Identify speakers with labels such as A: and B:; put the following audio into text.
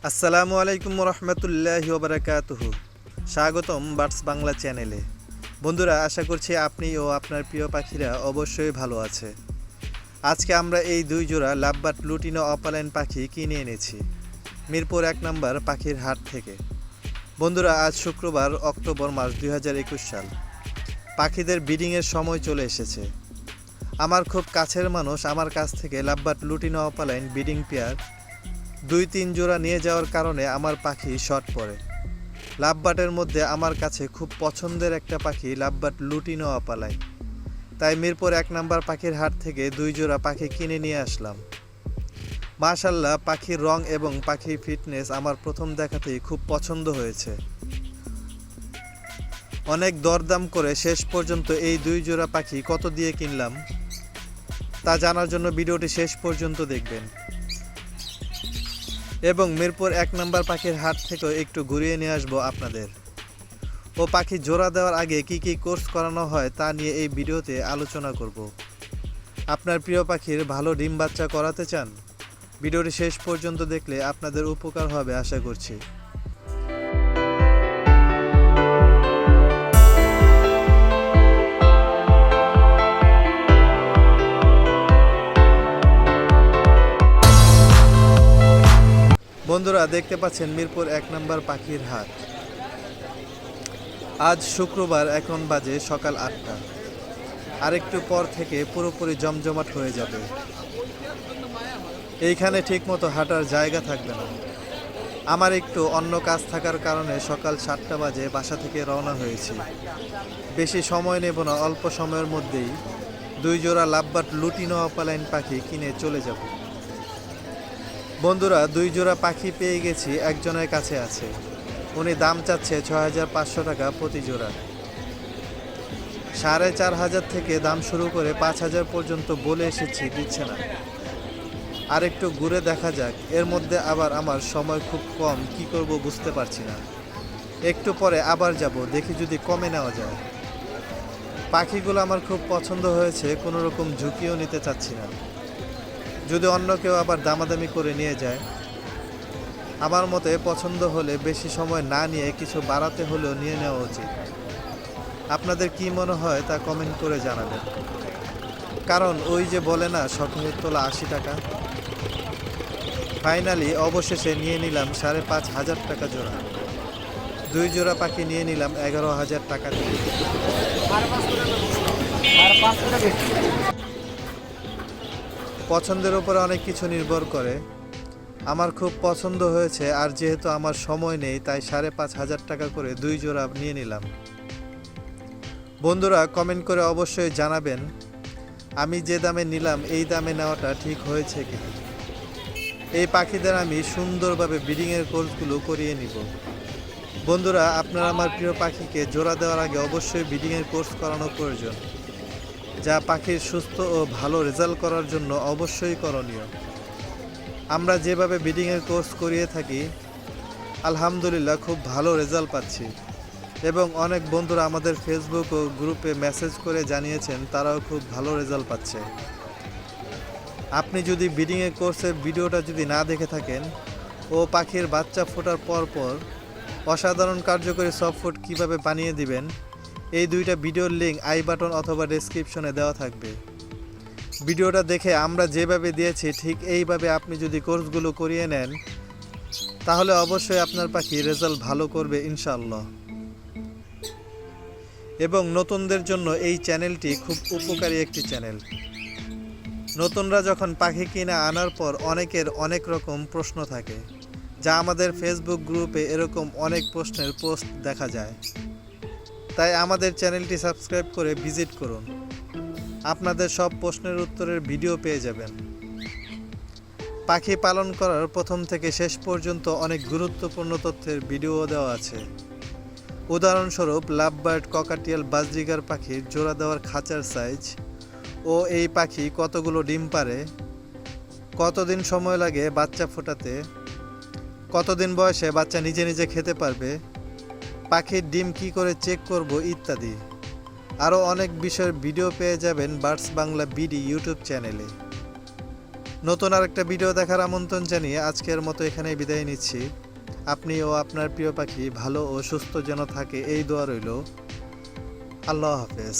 A: আসসালামু আলাইকুম রহমতুল্লাহি ওয়া বারাকাতুহু। স্বাগতম বার্ডস বাংলা চ্যানেলে। বন্ধুরা, আশা করছি আপনি ও আপনার প্রিয় পাখিরা অবশ্যই ভালো আছে। আজকে আমরা এই দুই জোড়া লাভবার্ড লুটিনো অপালাইন পাখি কিনে এনেছি মিরপুর 1 নম্বর পাখির হাট থেকে। বন্ধুরা, আজ শুক্রবার অক্টোবর মাস 2021 সাল। পাখিদের ব্রিডিংয়ের সময় চলে এসেছে। আমার খুব কাছের মানুষ আমার কাছ থেকে lovebird lutino opaline breeding pair 2-3 জোড়া নিয়ে যাওয়ার কারণে আমার পাখি শর্ট পড়ে। লাভবার্ডের মধ্যে আমার কাছে খুব পছন্দের একটা পাখি লাভবার্ড লুটিনো অপালাইন। তাই মিরপুর 1 নম্বর পাখির হাট থেকে 2 জোড়া পাখি কিনে নিয়ে আসলাম। মাশাআল্লাহ, পাখির রং এবং পাখির ফিটনেস আমার প্রথম দেখাতেই খুব পছন্দ হয়েছে। অনেক দরদাম করে শেষ পর্যন্ত এই 2 জোড়া পাখি কত দিয়ে কিনলাম তা জানার জন্য ভিডিওটি শেষ পর্যন্ত দেখবেন এবং মিরপুর 1 নম্বর পাখির হাট থেকেও একটু ঘুরিয়ে নিয়ে আসবো আপনাদের। ও পাখি জোড়া দেওয়ার আগে কি কি কোর্স করানো হয় তা নিয়ে এই ভিডিওতে আলোচনা করব। আপনার প্রিয় পাখির ভালো ডিম বাচ্চা করাতে চান? ভিডিওটি শেষ পর্যন্ত দেখলে আপনাদের উপকার হবে আশা করছি। বন্ধুরা, দেখতে পাচ্ছেন মিরপুর 1 নম্বর পাখির হাট। আজ শুক্রবার, এখন বাজে সকাল 8টা। আরেকটু পর থেকে পুরোপুরি জমজমাট হয়ে যাবে। এইখানে ঠিকমতো হাঁটার জায়গা থাকবে না। আমার একটু অন্য কাজ থাকার কারণে সকাল 7টা বাজে বাসা থেকে রওনা হয়েছি। বেশি সময় নেব না, অল্প সময়ের মধ্যেই 2 জোড়া লাভবার্ড লুটিনো অপালাইন পাখি কিনে চলে যাব। বন্ধুরা, 2 জোড়া পাখি পেয়ে গেছি, একজনের কাছে আছে। উনি দাম চাচ্ছে 6500 টাকা প্রতি জোড়া। 4500 থেকে দাম শুরু করে 5000 পর্যন্ত বলে এসেছি, দিচ্ছে না। আর একটু ঘুরে দেখা যাক। এর মধ্যে আবার আমার সময় খুব কম, কি করব বুঝতে পারছি না। একটু পরে আবার যাব, দেখি যদি কমে নেওয়া যায়। পাখিগুলো আমার খুব পছন্দ হয়েছে, কোনো রকম ঝুঁকিও নিতে চাচ্ছি না। যদি অন্য কেউ আবার দামাদামি করে নিয়ে যায়। আমার মতে পছন্দ হলে বেশি সময় না নিয়ে কিছু বাড়াতে হলেও নিয়ে নেওয়া উচিত। আপনাদের কি মনে হয় তা কমেন্ট করে জানাবেন। কারণ ওই যে বলে না, শখের তোলা 80 টাকা। ফাইনালি অবশেষে নিয়ে নিলাম 5500 টাকা জোড়া। 2 জোড়া পাখি নিয়ে নিলাম 11000 টাকা দিয়ে। পছন্দের উপরে অনেক কিছু নির্ভর করে। আমার খুব পছন্দ হয়েছে, আর যেহেতু আমার সময় নেই তাই 5500 টাকা করে 2 জোড়া নিয়ে নিলাম। বন্ধুরা, কমেন্ট করে অবশ্যই জানাবেন আমি যে দামে নিলাম এই দামে নেওয়াটা ঠিক হয়েছে কি। এই পাখিদের আমি সুন্দরভাবে ব্রিডিংয়ের কোর্সগুলো করিয়ে নিব। বন্ধুরা, আপনারা আমার প্রিয় পাখিকে জোড়া দেওয়ার আগে অবশ্যই ব্রিডিংয়ের কোর্স করানো প্রয়োজন, যা পাখির সুস্থ ও ভালো রেজাল্ট করার জন্য অবশ্যই করণীয়। আমরা যেভাবে ব্রিডিংয়ের কোর্স করিয়ে থাকি, আলহামদুলিল্লাহ খুব ভালো রেজাল্ট পাচ্ছি এবং অনেক বন্ধুরা আমাদের ফেসবুক ও গ্রুপে মেসেজ করে জানিয়েছেন তারাও খুব ভালো রেজাল্ট পাচ্ছে। আপনি যদি ব্রিডিংয়ের কোর্সের ভিডিওটা যদি না দেখে থাকেন, ও পাখির বাচ্চা ফোটার পর অসাধারণ কার্যকরী সফট ফুড কীভাবে বানিয়ে দিবেন, এই 2টা ভিডিওর লিঙ্ক আই বাটন অথবা ডেসক্রিপশনে দেওয়া থাকবে। ভিডিওটা দেখে আমরা যেভাবে দিয়েছি ঠিক এইভাবে আপনি যদি কোর্সগুলো করিয়ে নেন, তাহলে অবশ্যই আপনার পাখি রেজাল্ট ভালো করবে ইনশাআল্লাহ। এবং নতুনদের জন্য এই চ্যানেলটি খুব উপকারী একটি চ্যানেল। নতুনরা যখন পাখি কিনে আনার পর অনেকের অনেক রকম প্রশ্ন থাকে, যা আমাদের ফেসবুক গ্রুপে এরকম অনেক প্রশ্নের পোস্ট দেখা যায়। তাই আমাদের চ্যানেলটি সাবস্ক্রাইব করে ভিজিট করুন। আপনাদের সব প্রশ্নের উত্তরের ভিডিও পেয়ে যাবেন। পাখি পালন করার প্রথম থেকে শেষ পর্যন্ত অনেক গুরুত্বপূর্ণ তথ্যের ভিডিও দেওয়া আছে। উদাহরণস্বরূপ লাভবার্ড, ককাটিয়াল, বাজরিগার পাখির জোড়া দেওয়ার খাঁচার সাইজ ও এই পাখি কতগুলো ডিম পারে, কতদিন সময় লাগে বাচ্চা ফোটাতে, কতদিন বয়সে বাচ্চা নিজে নিজে খেতে পারবে, পাখির ডিম কি করে চেক করব ইত্যাদি। আরও অনেক বিষয়ের ভিডিও পেয়ে যাবেন বার্ডস বাংলা বিডি ইউটিউব চ্যানেলে। নতুন আরেকটা ভিডিও দেখার আমন্ত্রণ জানিয়ে আজকের মতো এখানেই বিদায় নিচ্ছি। আপনি ও আপনার প্রিয় পাখি ভালো ও সুস্থ যেন থাকে এই দোয়া রইল। আল্লাহ হাফেজ।